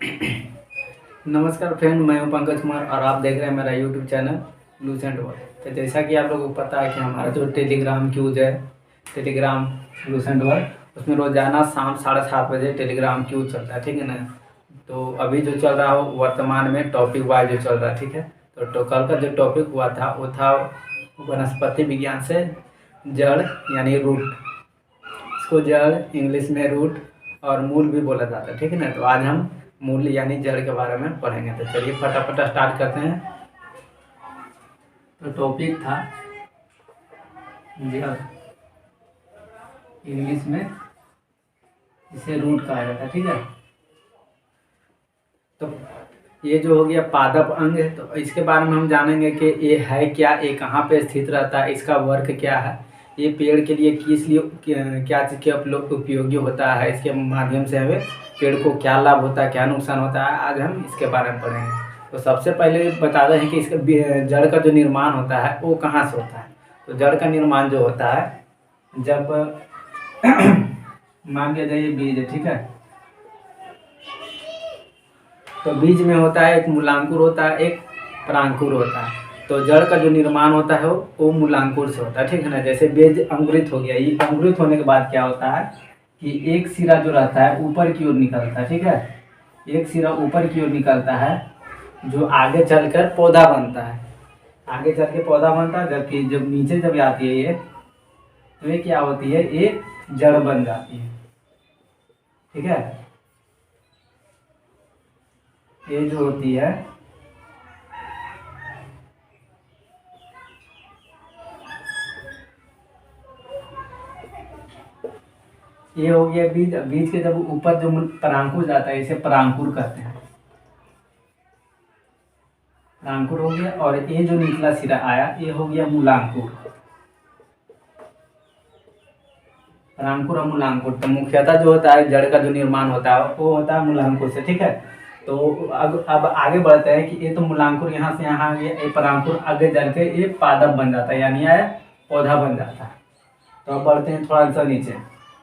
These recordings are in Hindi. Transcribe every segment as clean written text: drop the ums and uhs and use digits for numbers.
नमस्कार फ्रेंड, मैं हूं पंकज कुमार और आप देख रहे हैं मेरा यूट्यूब चैनल लूसेंट वर्ल्ड। तो जैसा कि आप लोगों को पता है कि हमारा जो टेलीग्राम क्यूज है, टेलीग्राम लूसेंट वर्ल्ड, उसमें रोज़ाना शाम 7:30 बजे टेलीग्राम क्यूज चलता है, ठीक है ना। तो अभी जो चल रहा हो वर्तमान में टॉपिक वाइज जो चल रहा है, ठीक है। तो कल का जो टॉपिक हुआ था वो था वनस्पति विज्ञान से जड़ यानी रूट। इसको जड़ इंग्लिश में रूट और मूल भी बोला जाता है, ठीक है ना। तो आज हम मूल यानी जड़ के बारे में पढ़ेंगे। तो चलिए फटाफट स्टार्ट करते हैं। तो टॉपिक था जड़, इंग्लिश में इसे रूट कहा जाता है, ठीक है। तो ये जो हो गया पादप अंग है, तो इसके बारे में हम जानेंगे कि ये है क्या, ये कहाँ पे स्थित रहता है, इसका वर्क क्या है, ये पेड़ के लिए किस लिए क्या चीज़ के उपयोगी होता है, इसके माध्यम से हमें पेड़ को क्या लाभ होता है, क्या नुकसान होता है, आज हम इसके बारे में पढ़ेंगे। तो सबसे पहले बता दें कि इसका जड़ का जो निर्माण होता है वो कहाँ से होता है। तो जड़ का निर्माण जो होता है जब मान लिया जाए बीज है, ठीक है। तो बीज में होता है एक मूलांकुर होता है, एक परांकुर होता है। तो जड़ का जो निर्माण होता है वो मूलांकुर से होता है, ठीक है ना। जैसे बीज अंकुरित हो गया, ये अंकुरित होने के बाद क्या होता है कि एक सिरा जो रहता है ऊपर की ओर निकलता है, ठीक है। एक सिरा ऊपर की ओर निकलता है जो आगे चलकर पौधा बनता है, आगे चल के पौधा बनता है। जबकि जब नीचे जब आती है ये, तो ये क्या होती है, ये जड़ बन जाती है, ठीक है। ये जो होती है ये हो गया बीज। बीज के जब ऊपर जो परांकुर जाता है इसे परांकुर कहते हैं, परांकुर हो गया। और ये जो निचला सिरा आया ये हो गया मूलांकुर। परांकुर और मूलांकुर, तो मुख्यतः जो होता है जड़ का जो निर्माण होता है वो होता है मूलांकुर से, ठीक है। तो अब आगे बढ़ते हैं कि ये तो मूलांकुर यहाँ से यहाँ आ गया, ये परांकुर आगे चल के ये पादप बन जाता है यानी ये पौधा बन जाता है। तो अब बढ़ते हैं थोड़ा सा नीचे।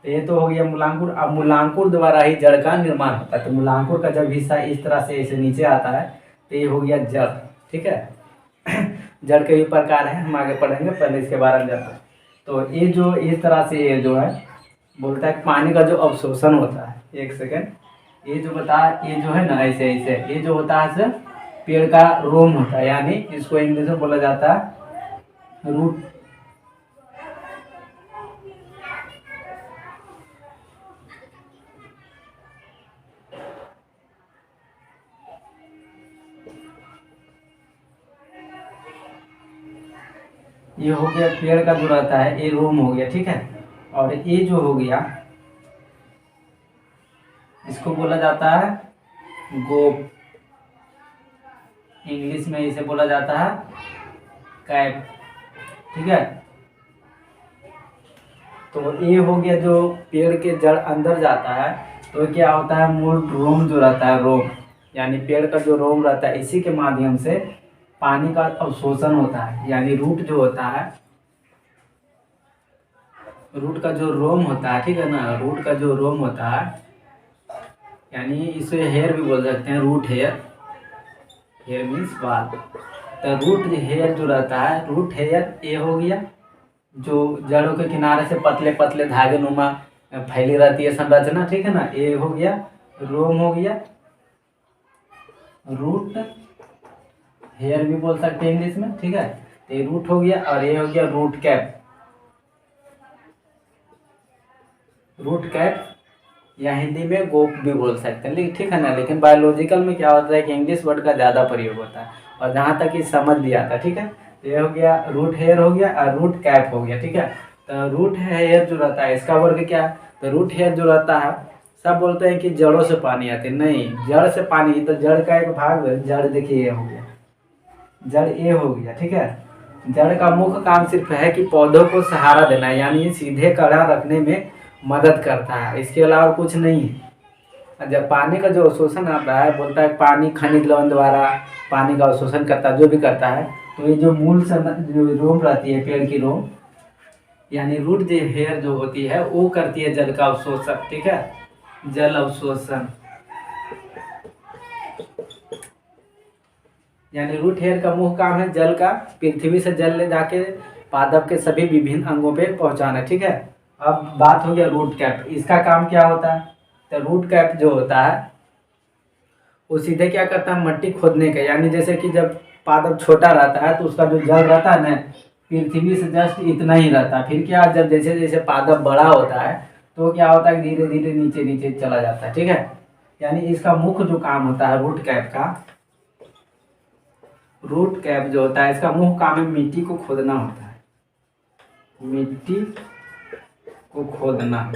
तो ये तो हो गया मूलांकुर। अब मूलांकुर द्वारा ही जड़ का निर्माण होता है। तो मूलांकुर का जब हिस्सा इस तरह से ऐसे नीचे आता है तो ये हो गया जड़, ठीक है। जड़ के भी प्रकार हैं, हम आगे पढ़ेंगे, पहले इसके बारे में जानते हैं। तो ये जो इस तरह से ये जो है बोलता है पानी का जो अवशोषण होता है, एक सेकेंड, ये जो बता ये जो है ना ऐसे ऐसे ये जो होता है सिर्फ पेड़ का रोम होता है, यानी इसको इंग्लिश में बोला जाता है रूट। ये हो गया पेड़ का जो रहता है ये रोम हो गया, ठीक है। और ये जो हो गया इसको बोला जाता है गोप, इंग्लिश में इसे बोला जाता है कैप, ठीक है। तो ये हो गया जो पेड़ के जड़ अंदर जाता है तो क्या होता है, मूल रोम जो रहता है, रोम यानी पेड़ का जो रोम रहता है इसी के माध्यम से पानी का अवशोषण होता है। यानी रूट जो होता है, रूट का जो रोम होता है, ठीक है ना, रूट का जो रोम होता है यानी इसे हेयर भी बोल सकते हैं, रूट हेयर, हेयर मीन्स बाल। तो रूट हेयर जो रहता है, रूट हेयर ये हो गया जो जड़ों के किनारे से पतले पतले धागे नुमा फैली रहती है संरचना, ठीक है ना। ये हो गया रोम हो गया, रूट हेयर भी बोल सकते हैं इंग्लिश में, ठीक है। तो ये रूट हो गया और ये हो गया रूट कैप, रूट कैप या हिंदी में गोप भी बोल सकते हैं, लेकिन ठीक है ना। लेकिन बायोलॉजिकल में क्या होता है कि इंग्लिश वर्ड का ज़्यादा प्रयोग होता है और जहाँ तक कि समझ भी आता है, ठीक है। तो ये हो गया रूट हेयर हो गया और रूट कैप हो गया, ठीक है। तो रूट हेयर जो रहता है इसका वर्ग क्या है, तो रूट हेयर जो रहता है सब बोलते हैं कि जड़ों से पानी आती है, नहीं, जड़ से पानी, तो जड़ का एक भाग जड़, देखिए ये हो गया जड़, ये हो गया, ठीक है। जड़ का मुख्य काम सिर्फ है कि पौधों को सहारा देना है, यानी ये सीधे कड़ा रखने में मदद करता है, इसके अलावा कुछ नहीं है। जब पानी का जो अवशोषण आता है, बोलता है पानी खनिज लवण द्वारा पानी का अवशोषण करता है, जो भी करता है। तो ये जो मूल जो रोम रहती है पेड़ की रोम यानी रूट जो हेयर जो होती है वो करती है जल का अवशोषण, ठीक है, जल अवशोषण। यानी रूट हेयर का मुख्य काम है जल का पृथ्वी से जल ले जाके पादप के सभी विभिन्न अंगों पे पहुंचाना। ठीक है, अब बात हो गया रूट कैप, इसका काम क्या होता है। तो रूट कैप जो होता है वो सीधे क्या करता है, मट्टी खोदने का, यानी जैसे कि जब पादप छोटा रहता है तो उसका जो जल रहता है ना पृथ्वी से जस्ट इतना ही रहता है। फिर क्या, जब जैसे जैसे पादप बड़ा होता है तो क्या होता है, धीरे धीरे नीचे नीचे चला जाता है। ठीक है, यानी इसका मुख्य जो काम होता है रूट कैप का, रूट कैप जो होता है इसका मुख्य काम है मिट्टी को खोदना होता है, मिट्टी को खोदना।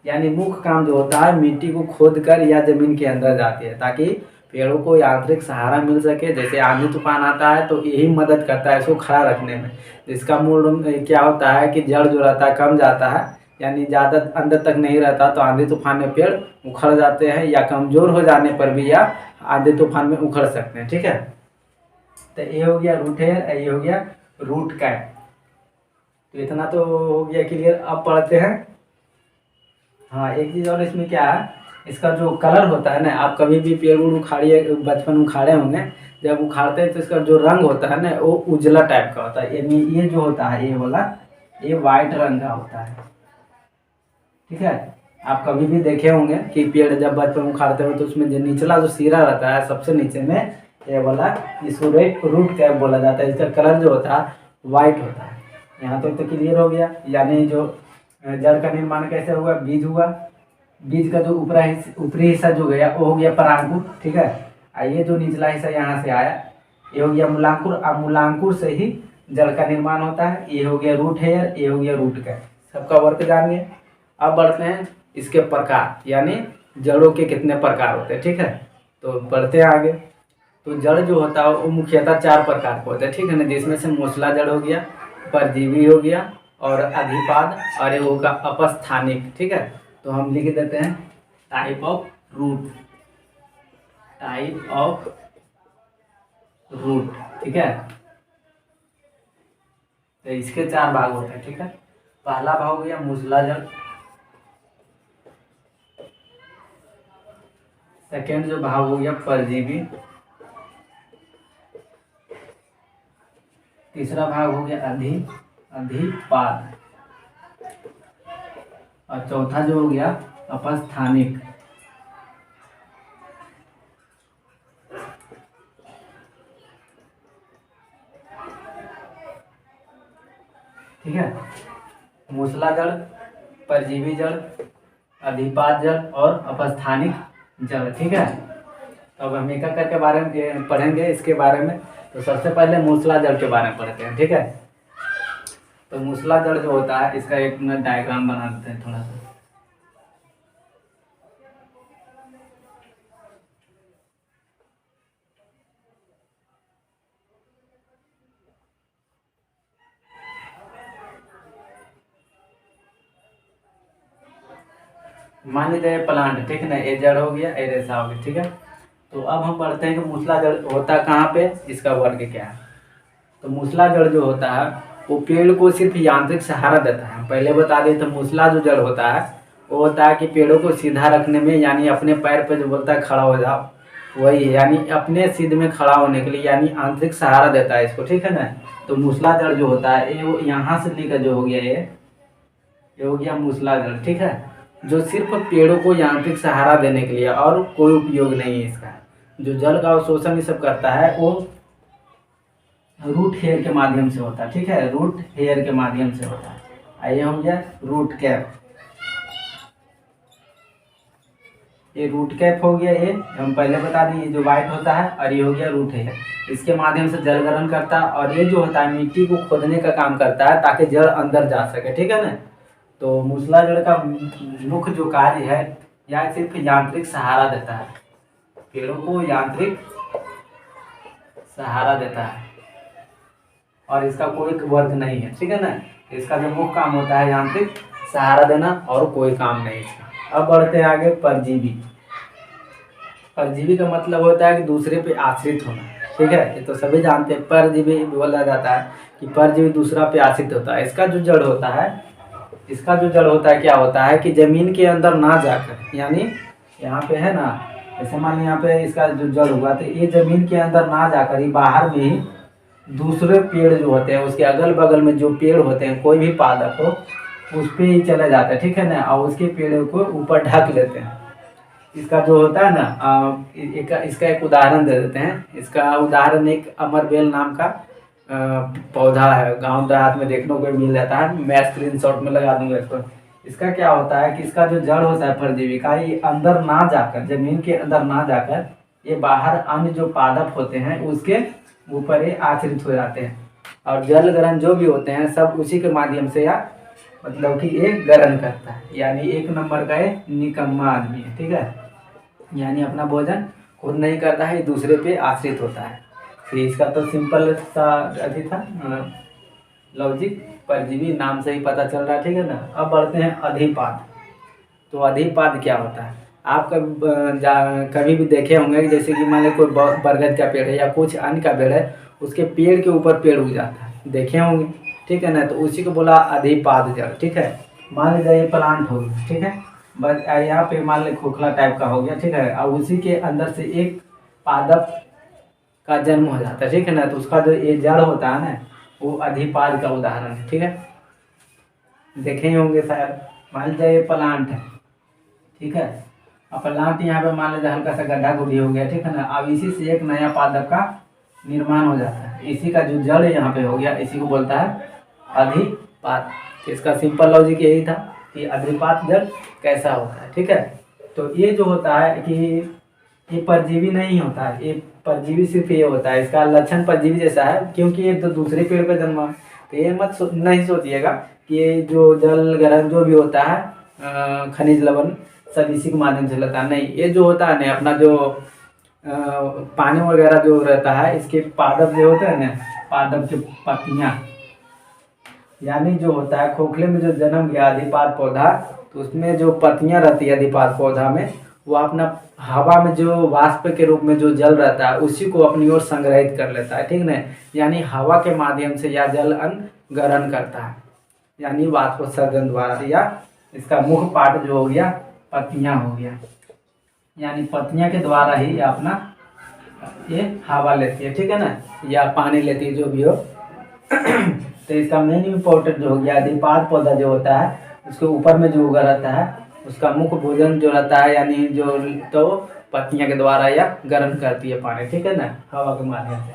यानी मुख्य काम जो होता है मिट्टी को खोद कर या जमीन के अंदर जाती है ताकि पेड़ों को यांत्रिक सहारा मिल सके। जैसे आंधी तूफान आता है तो यही मदद करता है इसको खड़ा रखने में। इसका मूल क्या होता है कि जड़ जो रहता है कम जाता है, यानी ज़्यादा अंदर तक नहीं रहता, तो आंधी तूफान में पेड़ उखड़ जाते हैं या कमज़ोर हो जाने पर भी या आंधी तूफान में उखड़ सकते हैं। ठीक है, तो ये हो गया रूट हेयर, ये हो गया रूट कैप। तो इतना तो हो गया क्लियर। अब पढ़ते हैं, हाँ एक चीज़ और इसमें क्या है, इसका जो कलर होता है ना, आप कभी भी पेड़ उड़ उखाड़िए, बचपन में उखाड़े होंगे, जब उखाड़ते हैं तो इसका जो रंग होता है ना वो उजला टाइप का होता है। यानी ये जो होता है ये वाला, ये वाइट रंग का होता है। ठीक है, आप कभी भी देखे होंगे कि पेड़ जब बचपन में उखाड़ते हो तो उसमें जो निचला जो सिरा रहता है सबसे नीचे में, ये वाला इसको रूट कैप बोला जाता है। इसका कलर जो होता है वाइट होता है। यहाँ तो क्लियर हो गया। यानी जो जड़ का निर्माण कैसे हुआ, बीज हुआ, बीज का जो ऊपरी हिस्सा जो गया वो हो गया परांकुर। ठीक है, ये जो निचला हिस्सा यहाँ से आया ये हो गया मूलांकुर। अब मूलांकुर से ही जड़ का निर्माण होता है। ये हो गया रूट हेयर, ये हो गया रूट कैप। सबका वर्क जानिए। अब बढ़ते हैं इसके प्रकार, यानी जड़ों के कितने प्रकार होते हैं। ठीक है, तो बढ़ते हैं आगे। तो जड़ जो होता है वो मुख्यतः 4 प्रकार के होते हैं। ठीक है ना, जिसमें से मूसला जड़ हो गया, परजीवी हो गया और अधिपाद और ये होगा अपस्थानिक। ठीक है, तो हम लिख देते हैं type of root, type of root. ठीक है, तो इसके 4 भाग होते हैं। ठीक है, पहला भाग हो गया मूसला जड़, सेकेंड जो भाग हो गया परजीवी, तीसरा भाग हो गया अधिपाद और चौथा जो हो गया अपस्थानिक। ठीक है, मूसला जड़, परजीवी जड़, अधिपाद जड़ और अपस्थानिक जड़। ठीक है, तो अब हम एक एक करके बारे में पढ़ेंगे इसके बारे में। तो सबसे पहले मूसला जड़ के बारे में पढ़ते हैं। ठीक है, तो मूसला जड़ जो होता है इसका एक मिनट डायग्राम बना देते हैं थोड़ा सा। मान लीजिए प्लांट, ठीक है ना, ये जड़ हो गया, ये रेशा हो गया। ठीक है, तो अब हम पढ़ते हैं कि मूसला जड़ होता कहाँ पे, इसका वर्ग क्या है। तो मूसला जड़ जो होता है वो पेड़ को सिर्फ यांत्रिक सहारा देता है। पहले बता दें तो मूसला जो जड़ होता है वो होता है कि पेड़ों को सीधा रखने में, यानी अपने पैर पे जो बोलता है खड़ा हो जाओ, वही है, यानी अपने सिद्ध में खड़ा होने के लिए, यानी आंतरिक सहारा देता है इसको। ठीक है ना, तो मूसला जड़ जो होता है ये यहाँ से लेकर जो हो गया ये हो गया मूसला जड़। ठीक है, जो सिर्फ पेड़ों को यांत्रिक सहारा देने के लिए, और कोई उपयोग नहीं है इसका। जो जल का अवशोषण ये सब करता है वो रूट हेयर के माध्यम से होता है। ठीक है, रूट हेयर के माध्यम से होता है। आइए हो गया रूट कैप, ये रूट कैप हो गया। ये हम पहले बता दिए, जो वाइट होता है, और ये हो गया रूट हेयर। इसके माध्यम से जल ग्रहण करता है और ये जो होता है मिट्टी को खोदने का काम करता है ताकि जड़ अंदर जा सके। ठीक है ना, तो मूसला जड़ का मुख्य जो कार्य है यह सिर्फ यांत्रिक सहारा देता है, पेड़ों को यांत्रिक सहारा देता है और इसका कोई वर्क नहीं है। ठीक है ना, इसका जो मुख्य काम होता है यांत्रिक सहारा देना और कोई काम नहीं इसका। अब बढ़ते हैं आगे परजीवी। परजीवी का मतलब होता है कि दूसरे पे आश्रित होना। ठीक है, ये तो सभी जानते हैं, परजीवी बोला जाता है कि परजीवी दूसरा पे आश्रित होता है। इसका जो जड़ होता है, इसका जो जड़ होता है क्या होता है कि जमीन के अंदर ना जाकर, यानी यहाँ पे है ना, जैसे मान लीजिए यहाँ पे इसका जो जड़ हुआ तो ये जमीन के अंदर ना जाकर ही बाहर में ही दूसरे पेड़ जो होते हैं उसके अगल बगल में जो पेड़ होते हैं कोई भी पादप हो उस पे ही चले जाते हैं, ठीक है ना, और उसके पेड़ों को ऊपर ढक लेते हैं। इसका जो होता है ना इसका एक उदाहरण दे देते हैं। इसका उदाहरण एक अमरबेल नाम का पौधा है, गांव देहात में देखने को मिल जाता है। मैं स्क्रीनशॉट में लगा दूंगा इसको। इसका क्या होता है कि इसका जो जड़ होता है परजीवी का, ये अंदर ना जाकर, जमीन के अंदर ना जाकर, ये बाहर अन्य जो पादप होते हैं उसके ऊपर ही आश्रित हो जाते हैं, और जल ग्रहण जो भी होते हैं सब उसी के माध्यम से या मतलब कि ये ग्रहण करता है। यानी एक नंबर का ये निकम्मा आदमी है, ठीक है। यानी अपना भोजन खुद नहीं करता है, दूसरे पे आश्रित होता है। फिर इसका तो सिंपल सा अभी था लॉजिक, परजीवी नाम से ही पता चल रहा है, ठीक है ना। अब बढ़ते हैं अधिपाद। तो अधिपाद क्या होता है? आप कभी भी देखे होंगे कि जैसे कि मान लो कोई बरगद का पेड़ है या कुछ अन्य का पेड़ है, उसके पेड़ के ऊपर पेड़ उग जाता है, देखे होंगे, ठीक है ना। तो उसी को बोला अधिपाद जड़, ठीक है। मान लीजिए ये प्लांट हो गया, ठीक है, बस यहाँ पे मान लीजिए खोखला टाइप का हो गया, ठीक है, और उसी के अंदर से एक पादप का जन्म हो जाता है, ठीक है ना। तो उसका जो ये जड़ होता है ना वो अधिपाद का उदाहरण है, ठीक है। देखे ही होंगे शायद। मान लीजिए ये प्लांट है, ठीक है, अब प्लांट यहाँ पे मान लीजिए हल्का सा गड्ढा गुड्ढी हो गया, ठीक है ना। अब इसी से एक नया पादप का निर्माण हो जाता है, इसी का जो जड़ यहाँ पे हो गया इसी को बोलता है अधिपाद। तो इसका सिंपल लॉजिक यही था कि अधिपाद जड़ कैसा होता है, ठीक है। तो ये जो होता है कि ये परजीवी नहीं होता है, ये परजीवी सिर्फ ये होता है, इसका लक्षण परजीवी जैसा है क्योंकि ये तो दूसरे पेड़ पे जन्मा। तो ये नहीं सोचिएगा कि ये जो जल ग्रहण जो भी होता है खनिज लवण सब इसी के माध्यम से लेता है, नहीं। ये जो होता है ना अपना जो पानी वगैरह जो रहता है इसके पादप जो होते हैं ना, पादप के पत्तियाँ, यानी जो होता है खोखले में जो जन्म गया अधिपाद पौधा, तो उसमें जो पत्तियाँ रहती है अधिपाद पौधा में, वो अपना हवा में जो वाष्प के रूप में जो जल रहता है उसी को अपनी ओर संग्रहित कर लेता है, ठीक ना। यानी हवा के माध्यम से या जल अन्न ग्रहण करता है, यानी वाष्पोत्सर्जन द्वारा, या इसका मुख्य पार्ट जो हो गया पत्तियाँ हो गया, यानी पत्तियाँ के द्वारा ही अपना ये हवा लेती है, ठीक है ना, या पानी लेती है, जो भी हो। तो इसका मेन इम्पोर्टेंट जो हो गया अधिपाद पौधा जो होता है उसके ऊपर में जो उगा रहता है उसका मुख्य भोजन जो रहता है, यानी जो तो पत्तियाँ के द्वारा या ग्रहण करती है पानी, ठीक है ना, हवा के माध्यम से।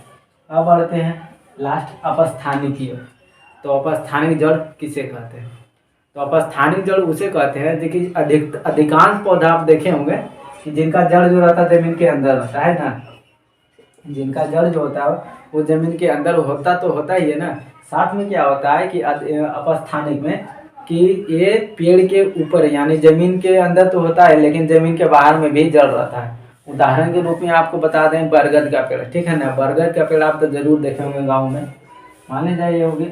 अब बढ़ते हैं लास्ट अपस्थानिक की ओर। तो अपस्थानिक जड़ किसे कहते हैं? तो अपस्थानिक जड़ उसे कहते हैं जो कि अधिकांश पौधा आप देखे होंगे कि जिनका जड़ जो रहता है जमीन के अंदर रहता है ना, जिनका जड़ जो होता है वो जमीन के अंदर होता तो होता ही है ना। साथ में क्या होता है कि अपस्थानिक में कि ये पेड़ के ऊपर यानी जमीन के अंदर तो होता है लेकिन जमीन के बाहर में भी जड़ रहता है। उदाहरण के रूप में आपको बता दें बरगद का पेड़, ठीक है ना। बरगद का पेड़ आप तो जरूर देखे होंगे गाँव में। मान लीजिए ये होगी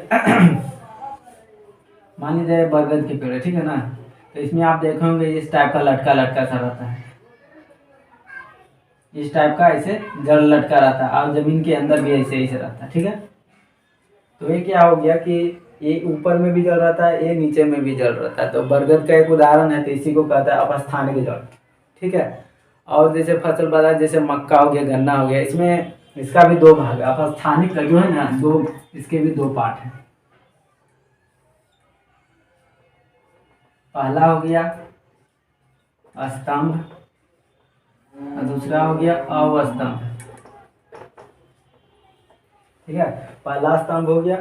मान लीजिए बरगद के पेड़, ठीक है ना। तो इसमें आप देखे होंगे इस टाइप का लटका लटका सा रहता है, इस टाइप का ऐसे जड़ लटका रहता है, और जमीन के अंदर भी ऐसे ही से रहता है, ठीक है। तो ये क्या हो गया कि ये ऊपर में भी जल रहता है, ये नीचे में भी जल रहता है। तो बरगद का एक उदाहरण है, तो इसी को कहता है अपस्थानिक जड़, ठीक है। और जैसे फसल बाजार जैसे मक्का हो गया, गन्ना हो गया, इसमें इसका भी दो भाग है। अपस्थानिक का जो है ना दो, इसके भी दो पार्ट हैं। पहला हो गया स्तंभ और दूसरा हो गया अवस्तंभ, ठीक है। पहला स्तंभ हो गया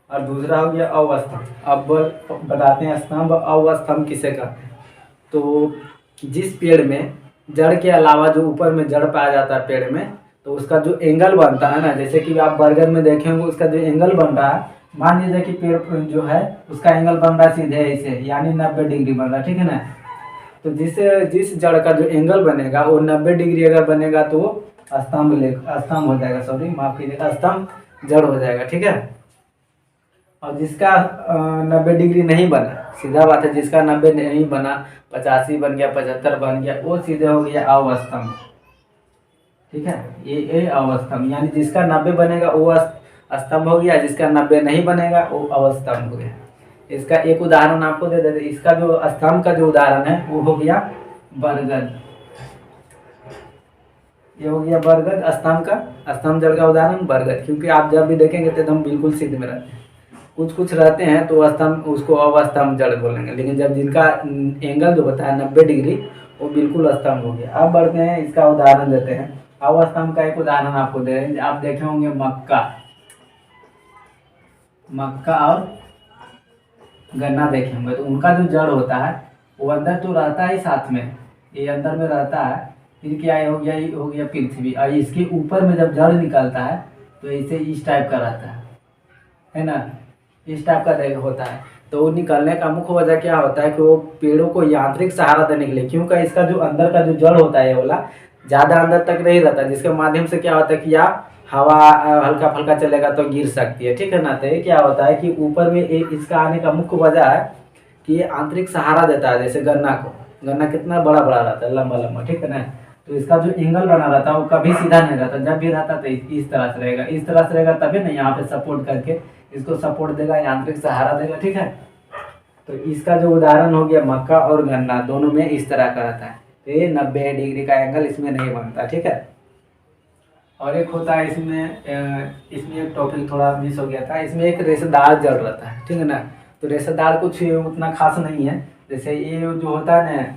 और दूसरा हो गया अवस्तंभ। अब बताते हैं स्तंभ अवस्तंभ किसे कहते हैं। तो जिस पेड़ में जड़ के अलावा जो ऊपर में जड़ पाया जाता है पेड़ में, तो उसका जो एंगल बनता है ना, जैसे कि आप बरगद में देखे होंगे उसका जो एंगल बन रहा है, मान लीजिए कि पेड़ जो है उसका एंगल बन रहा है सीधे ऐसे, यानी 90 डिग्री बन रहा है, ठीक है ना। तो जिस जड़ का जो एंगल बनेगा वो 90 डिग्री अगर बनेगा तो वो स्तंभ हो जाएगा, सॉरी माफ कीजिएगा, स्तंभ जड़ हो जाएगा, ठीक है। और जिसका 90 डिग्री नहीं बना, सीधा बात है, जिसका 90 नहीं बना, 85 बन गया, 75 बन गया, वो सीधे हो गया अवस्तंभ, ठीक है। ये अवस्तंभ, यानी जिसका 90 बनेगा वो स्तंभ हो गया, जिसका 90 नहीं बनेगा वो अवस्तंभ हो गया। इसका एक उदाहरण आपको दे देते, इसका जो स्तंभ का जो उदाहरण है वो हो गया बरगद, ये हो गया बरगद स्तंभ का, स्तंभ जड़ का उदाहरण बरगद, क्योंकि आप जब भी देखेंगे तो एकदम बिल्कुल सिद्ध में रहते हैं। कुछ कुछ रहते हैं तो स्तंभ उसको अवस्तंभ जड़ बोलेंगे, लेकिन जब जिनका एंगल जो होता है 90 डिग्री वो बिल्कुल स्तंभ हो गया। अब बढ़ते हैं, इसका उदाहरण देते हैं। अवस्तंभ का एक उदाहरण आपको दे रहे हैं, आप देखे होंगे मक्का, मक्का और गन्ना देखे होंगे, तो उनका जो जड़ होता है वो अंदर तो रहता है साथ में, ये अंदर में रहता है, फिर क्या हो गया, ये हो गया पृथ्वी, और इसके ऊपर में जब जड़ निकलता है तो इसे इस टाइप का रहता है ना, इस टाइप का होता है। तो वो निकलने का मुख्य वजह क्या होता है कि वो पेड़ों को यांत्रिक सहारा देने के लिए, क्योंकि इसका जो अंदर का जो जड़ होता है ये वाला ज़्यादा अंदर तक नहीं रहता, जिसके माध्यम से क्या होता है कि या हवा हल्का फुल्का चलेगा तो गिर सकती है, ठीक है ना। तो ये क्या होता है कि ऊपर में इसका आने का मुख्य वजह है कि ये आंतरिक सहारा देता है। जैसे गन्ना को, गन्ना कितना बड़ा बड़ा रहता है, लंबा लंबा, ठीक है ना। तो इसका जो एंगल बना रहता है वो कभी सीधा नहीं रहता, जब भी रहता तो इस तरह से रहेगा, इस तरह से रहेगा, तभी ना यहाँ पे सपोर्ट करके इसको सपोर्ट देगा, यांत्रिक सहारा देगा, ठीक है। तो इसका जो उदाहरण हो गया मक्का और गन्ना, दोनों में इस तरह का रहता है। तो ये 90 डिग्री का एंगल इसमें नहीं बनता, ठीक है। और एक होता है इसमें एक टॉपिक थोड़ा मिस हो गया था, इसमें एक रेशेदार जड़ रहता है, ठीक है ना। तो रेशेदार कुछ उतना खास नहीं है, जैसे ये जो होता है ना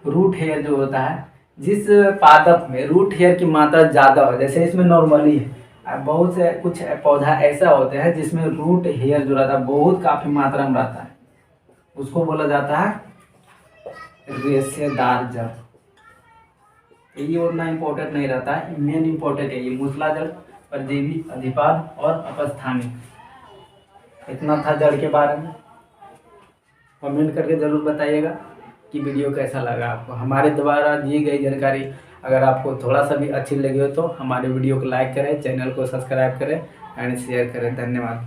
रूट हेयर जो होता है, जिस पादप में रूट हेयर की मात्रा ज़्यादा हो, जैसे इसमें नॉर्मली है, बहुत से कुछ पौधा ऐसा होते हैं जिसमें रूट हेयर जो रहता है बहुत काफ़ी मात्रा में रहता है, उसको बोला जाता है रेशेदार जड़। ये उतना इम्पोर्टेंट नहीं रहता है, मेन इम्पोर्टेंट है ये मूसलाधार, परजीवी, अधिपाद और अपस्थानिक। इतना था जड़ के बारे में। कमेंट करके ज़रूर बताइएगा कि वीडियो कैसा लगा आपको। हमारे द्वारा दी गई जानकारी अगर आपको थोड़ा सा भी अच्छी लगी हो तो हमारे वीडियो को लाइक करें, चैनल को सब्सक्राइब करें एंड शेयर करें। धन्यवाद।